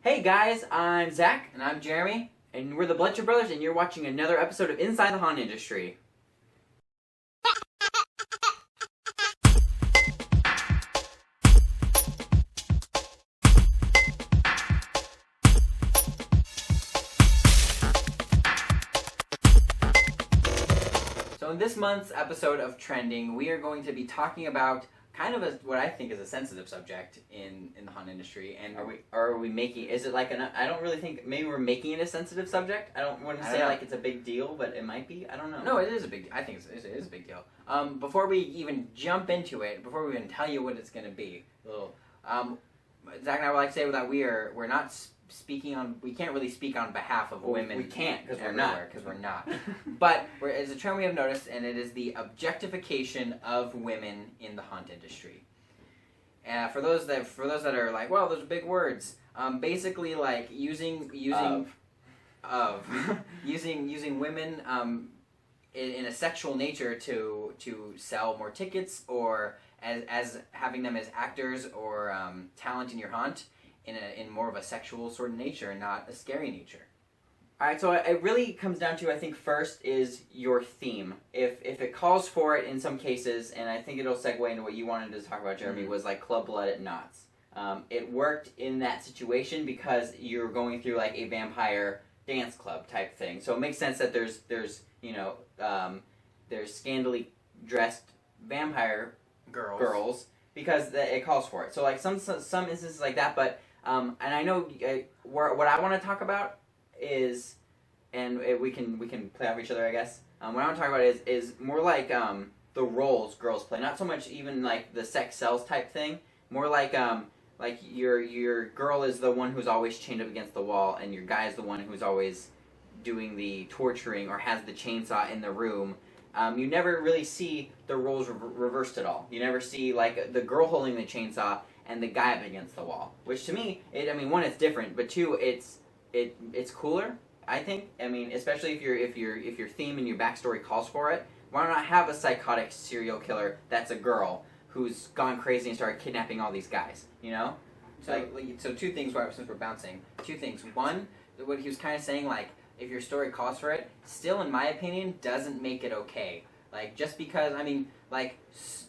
Hey guys, I'm Zach, And I'm Jeremy. and we're the Bletcher Brothers, and you're watching another episode of Inside the Haunt Industry. So in this month's episode of Trending, we are going to be talking about kind of what I think is a sensitive subject in the haunt industry. And are we making, is it like I don't really think, maybe we're making it a sensitive subject? I don't want to say like it's a big deal, but it might be. I don't know. No, it is a big. I think it is a big deal. Before we even jump into it, before we even tell you what it's going to be, Zach and I would like to say that we're not speaking on. We can't really speak on behalf of women. We can't because we're not. But it's a trend we have noticed, and it is the objectification of women in the haunt industry. For those that are like, well, those are big words. Basically, like using using women in a sexual nature to sell more tickets, or as having them as actors or talent in your haunt in more of a sexual sort of nature and not a scary nature. Alright, so it really comes down to, I think, first is your theme. If it calls for it in some cases, and I think it'll segue into what you wanted to talk about, Jeremy, was like Club Blood at Knott's. It worked in that situation because you're going through like a vampire dance club type thing. So it makes sense that there's scantily dressed vampire girls because it calls for it. So like some instances like that, but and I know what I want to talk about is, and we can play off each other, I guess. What I want to talk about is more like the roles girls play, not so much even like the sex sells type thing. More like your girl is the one who's always chained up against the wall, and your guy is the one who's always doing the torturing or has the chainsaw in the room. You never really see the roles reversed at all. You never see like the girl holding the chainsaw and the guy up against the wall. Which to me, one, it's different, but two, it's cooler. I think. I mean, especially if your theme and your backstory calls for it. Why not have a psychotic serial killer that's a girl who's gone crazy and started kidnapping all these guys? You know. So two things. Since we're bouncing, two things. One, what he was kind of saying, like, if your story calls for it, still, in my opinion, doesn't make it okay. Like, just because,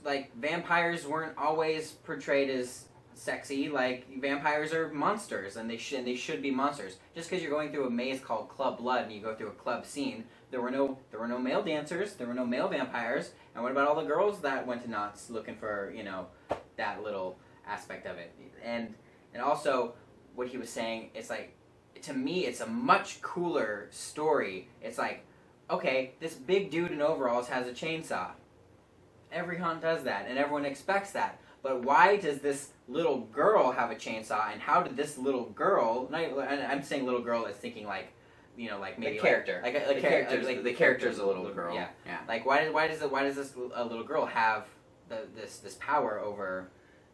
like vampires weren't always portrayed as sexy. Like, vampires are monsters, and they should be monsters. Just because you're going through a maze called Club Blood and you go through a club scene, there were no male dancers, there were no male vampires, and what about all the girls that went to Knott's looking for, that little aspect of it? And also, what he was saying, it's like, to me, it's a much cooler story. It's like, okay, this big dude in overalls has a chainsaw. Every haunt does that, and everyone expects that. But why does this little girl have a chainsaw, and how did this little girl, I'm saying little girl as thinking like, like maybe the character. The character's a little girl. Yeah. Like, why does this little girl have this power over?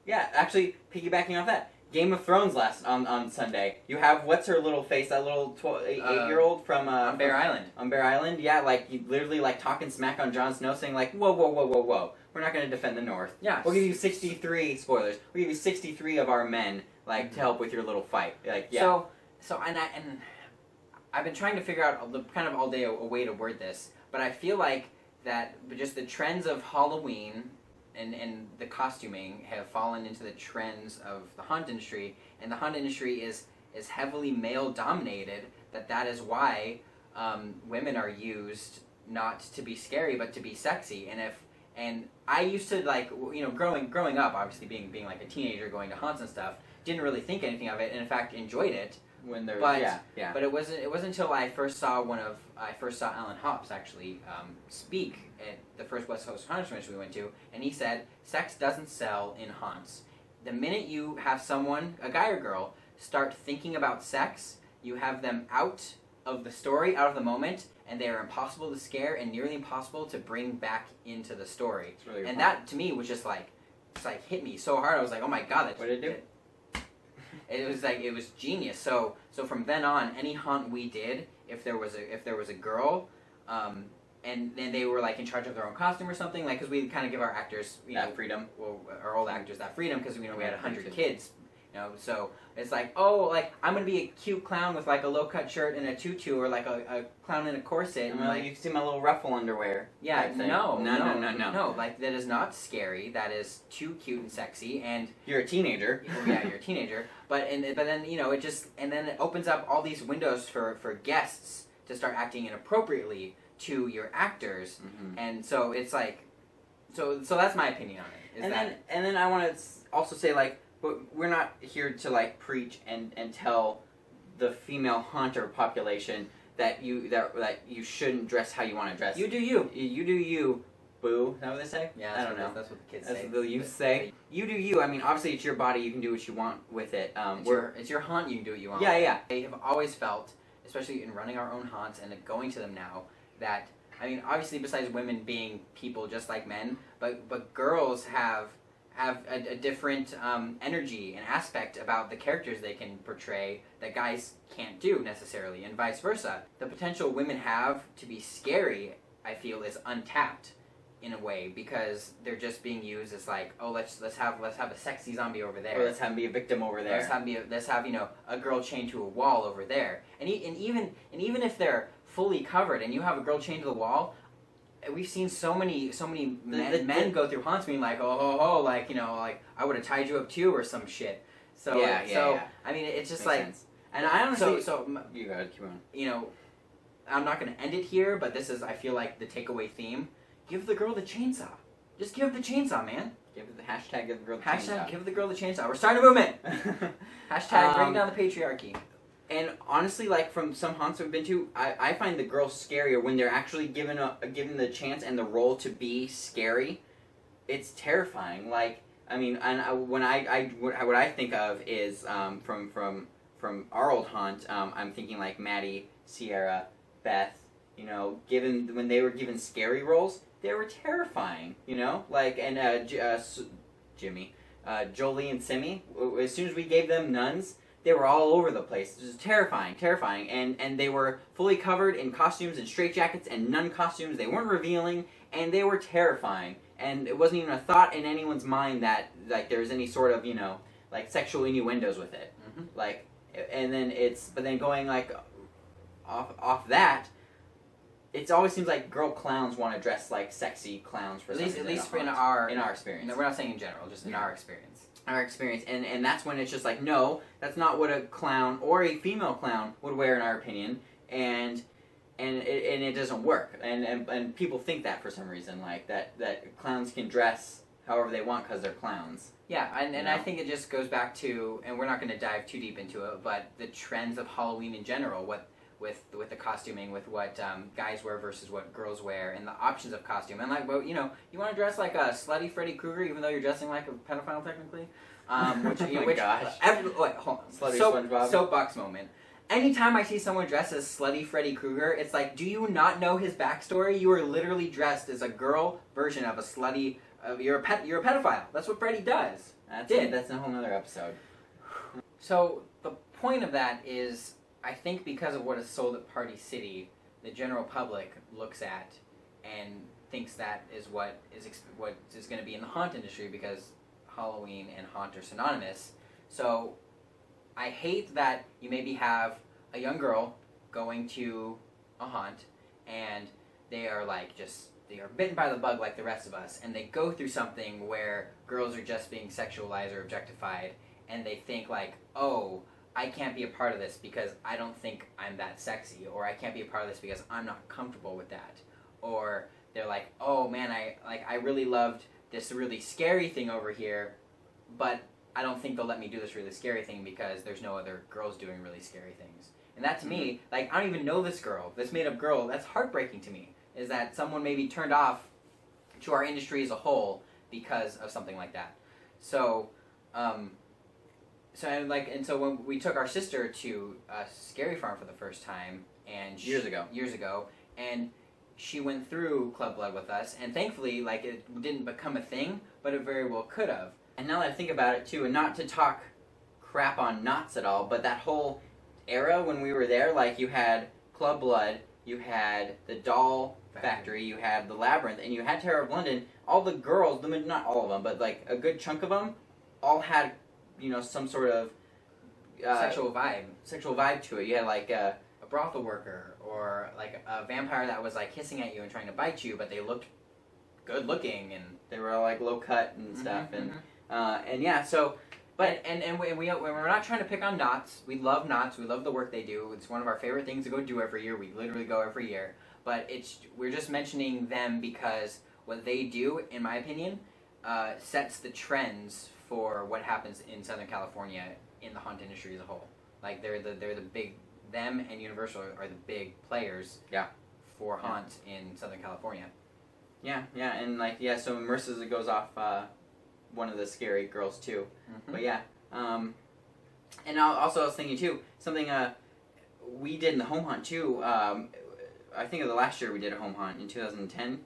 Yeah, actually, piggybacking off that, Game of Thrones on Sunday. You have, what's her little face, that little 8-year-old from on Bear Island. On Bear Island, yeah, like you literally like talking smack on Jon Snow, saying like, whoa, we're not going to defend the North. Yeah, we'll give you 63 spoilers. We'll give you 63 of our men to help with your little fight. Like, yeah. So and I've been trying to figure out kind of all day a way to word this, but I feel like that just the trends of Halloween and the costuming have fallen into the trends of the haunt industry, and the haunt industry is heavily male dominated. That is why women are used not to be scary but to be sexy. And I used to, like, growing up, obviously being like a teenager going to haunts and stuff, didn't really think anything of it, and in fact enjoyed it. When there, but yeah. But it wasn't until I first saw Alan Hops actually speak at the first West Coast Haunted Convention we went to, and he said sex doesn't sell in haunts. The minute you have someone, a guy or girl, start thinking about sex, you have them out of the story, out of the moment, and they are impossible to scare and nearly impossible to bring back into the story. It's really and fun. That to me was just like, hit me so hard. I was like, oh my god, what did it do? It was genius. So from then on, any haunt we did, if there was a girl, and then they were like in charge of their own costume or something, like, because we kind of give our actors, that freedom. well, our old actors that freedom, because we had 100 kids, know, so it's like, oh, like I'm gonna be a cute clown with like a low cut shirt and a tutu, or like a clown in a corset, and like you can see my little ruffle underwear. yeah, No. no, like that is not scary. That is too cute and sexy, and You're a teenager. yeah, you're a teenager, but then you know it just and then it opens up all these windows for guests to start acting inappropriately to your actors, and so it's like, so that's my opinion on it. And then I want to also say, like, but we're not here to like preach and tell the female haunter population that you shouldn't dress how you want to dress. You do you. You do you. Boo. Is that what they say? Yeah, I don't know. That's what the kids That's say. what the youth say. You do you. I mean, obviously it's your body. You can do what you want with it. It's your haunt. You can do what you want. Yeah. I have always felt, especially in running our own haunts and going to them now, that I mean, obviously besides women being people just like men, but girls have a different energy and aspect about the characters they can portray that guys can't do necessarily, and vice versa. The potential women have to be scary, I feel, is untapped in a way, because they're just being used as like, oh, let's have a sexy zombie over there, or let's have him be a victim over there. Let's have you know, a girl chained to a wall over there, and even if they're fully covered and you have a girl chained to the wall. We've seen so many men go through haunts being like, oh, like, you know, like I would have tied you up too or some shit. So yeah. I mean, it's just Makes like, sense. And I honestly, you gotta keep on. You know, I'm not gonna end it here, but this is, I feel like, the takeaway theme. Give the girl the chainsaw. Just give the chainsaw, man. Give the hashtag give the girl the chainsaw. Give the girl the chainsaw. We're starting a movement. Hashtag bring down the patriarchy. And honestly, like from some haunts we've been to, I find the girls scarier when they're actually given the chance and the role to be scary. It's terrifying. Like, I mean, and what I think of is from our old haunt. I'm thinking like Maddie, Sierra, Beth. You know, when they were given scary roles, they were terrifying. You know, like Jimmy, Jolie, and Simi. As soon as we gave them nuns, they were all over the place. It was terrifying, and they were fully covered in costumes and straitjackets and nun costumes. They weren't revealing, and they were terrifying. And it wasn't even a thought in anyone's mind that like there was any sort of, you know, like sexual innuendos with it. Like, and then but then going like off that, it always seems like girl clowns want to dress like sexy clowns for at least in our experience. No, we're not saying in general, just in our experience. Our experience, and that's when it's just like, no, that's not what a clown or a female clown would wear in our opinion, and it doesn't work, and people think that for some reason, like that clowns can dress however they want because they're clowns. Yeah, and I think it just goes back to, and we're not going to dive too deep into it, but the trends of Halloween in general, with the costuming, with what guys wear versus what girls wear, and the options of costume. And like, well, you know, you want to dress like a slutty Freddy Krueger, even though you're dressing like a pedophile technically. Gosh. Wait, hold on. Slutty SpongeBob. Soapbox moment. Anytime I see someone dressed as slutty Freddy Krueger, it's like, do you not know his backstory? You are literally dressed as a girl version of a slutty. You're a pedophile. That's what Freddy does. That's a whole other episode. So the point of that is, I think because of what is sold at Party City, the general public looks at and thinks that is what is going to be in the haunt industry, because Halloween and haunt are synonymous. So I hate that you maybe have a young girl going to a haunt and they are bitten by the bug like the rest of us, and they go through something where girls are just being sexualized or objectified, and they think like, oh, I can't be a part of this because I don't think I'm that sexy, or I can't be a part of this because I'm not comfortable with that. Or they're like, oh man, I really loved this really scary thing over here, but I don't think they'll let me do this really scary thing because there's no other girls doing really scary things. And that to me, like, I don't even know this girl, this made up girl, that's heartbreaking to me, is that someone may be turned off to our industry as a whole because of something like that. So, so when we took our sister to a Scary Farm for the first time, and years ago, and she went through Club Blood with us, and thankfully, like, it didn't become a thing, but it very well could have. And now that I think about it too, and not to talk crap on Knots at all, but that whole era when we were there, like, you had Club Blood, you had the Doll Factory, you had the Labyrinth, and you had Terror of London. All the girls, not all of them, but like a good chunk of them, all had some sort of sexual vibe to it. You had like a brothel worker or like a vampire that was like hissing at you and trying to bite you, but they looked good looking and they were all like low cut and stuff, and yeah. So, but we're not trying to pick on Knots. We love Knots. We love the work they do. It's one of our favorite things to go do every year. We literally go every year. But we're just mentioning them because what they do, in my opinion, sets the trends for what happens in Southern California in the haunt industry as a whole. Like they're the big, them and Universal are the big players. Yeah. For haunt in Southern California. Yeah, and so Marissa's goes off one of the scary girls too. Mm-hmm. But yeah, and I was thinking too, something we did in the home hunt too. I think of the last year we did a home hunt in 2010.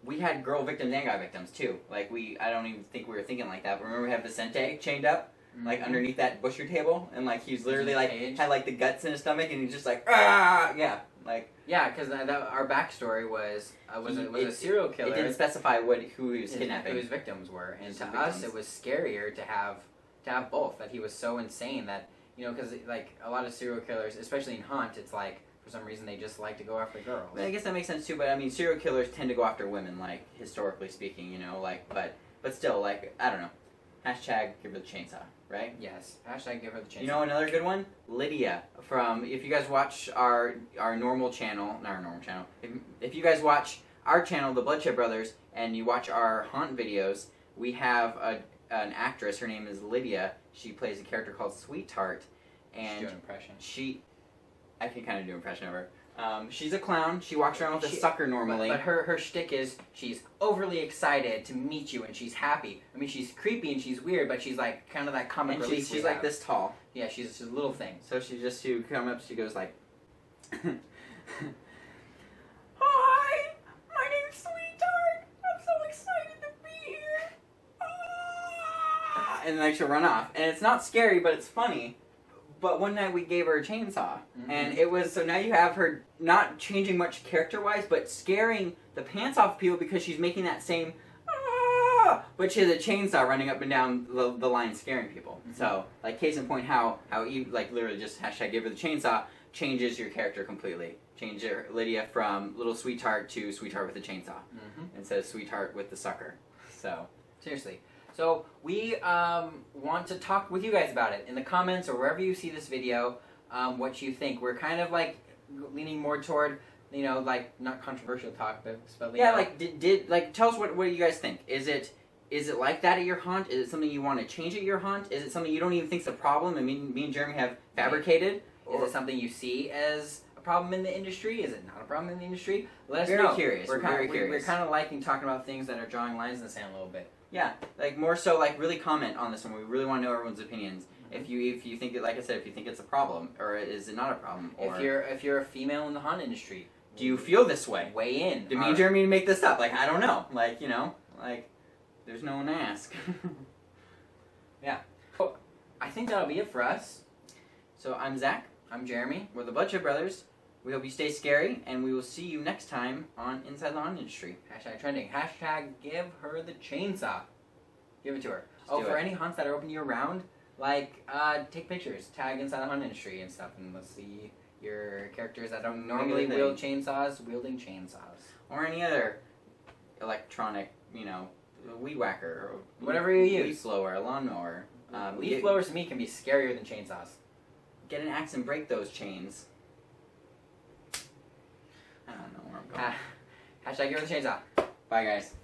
We had girl victims and guy victims too. Like I don't even think we were thinking like that. But remember we had Vicente chained up, like underneath that butcher table, and like he's literally like had like the guts in his stomach, and he's just like because our backstory was a serial killer. It didn't specify who he was kidnapping, who his victims were, and to us it was scarier to have both. That he was so insane that because like a lot of serial killers, especially in haunt, it's like for some reason they just like to go after girls. I guess that makes sense too. But I mean, serial killers tend to go after women, like historically speaking, but still, like I don't know. Hashtag give her the chainsaw, right? Yes. Hashtag give her the chainsaw. You know another good one? Lydia from, if you guys watch our normal channel, not our normal channel, if you guys watch our channel, The Bloodshed Brothers, and you watch our haunt videos, we have an actress, her name is Lydia. She plays a character called Sweetheart. And she's doing an impression. I can kind of do an impression of her. She's a clown. She walks around with a sucker normally. But her shtick is she's overly excited to meet you and she's happy. I mean, she's creepy and she's weird, but she's like kind of that comic relief. She's like this tall. Yeah, she's a little thing. So she come up, she goes like, "Hi, my name's Sweetheart. I'm so excited to be here." And then she'll run off. And it's not scary, but it's funny. But one night we gave her a chainsaw, and it was, so now you have her not changing much character-wise, but scaring the pants off people because she's making that same, but she has a chainsaw running up and down the line scaring people. So, like, case in point, how you, like, literally just hashtag give her the chainsaw changes your character completely. Change your Lydia from little sweetheart to sweetheart with a chainsaw, instead of sweetheart with the sucker. So, seriously. So we want to talk with you guys about it in the comments or wherever you see this video, what you think. We're kind of like leaning more toward, like not controversial talk, but like like tell us what you guys think. Is it like that at your haunt? Is it something you want to change at your haunt? Is it something you don't even think's a problem and me and Jeremy have fabricated? Is it something you see as a problem in the industry? Is it not a problem in the industry? Let us know. We're curious. We're kind of liking talking about things that are drawing lines in the sand a little bit. Yeah, like more so, like really comment on this one. We really want to know everyone's opinions. If you think it, like I said, if you think it's a problem or is it not a problem, or if you're a female in the haunt industry, do you feel this way? Weigh in. Did me and Jeremy make this up? Like I don't know. Like there's no one to ask. Yeah. Well, I think that'll be it for us. So I'm Zach. I'm Jeremy. We're the Bloodshed Brothers. We hope you stay scary, and we will see you next time on Inside the Haunt Industry. Hashtag trending. Hashtag give her the chainsaw. Give it to her. Just for any haunts that are open year round, like take pictures, tag Inside the Haunt Industry and stuff, and let's see your characters that don't normally wield chainsaws wielding chainsaws. Or any other electronic, weed whacker, or whatever you use. Leaf blower, a lawnmower. Leaf blowers to me can be scarier than chainsaws. Get an axe and break those chains. I don't know where I'm going. Hashtag give her the chainsaw. Bye, guys.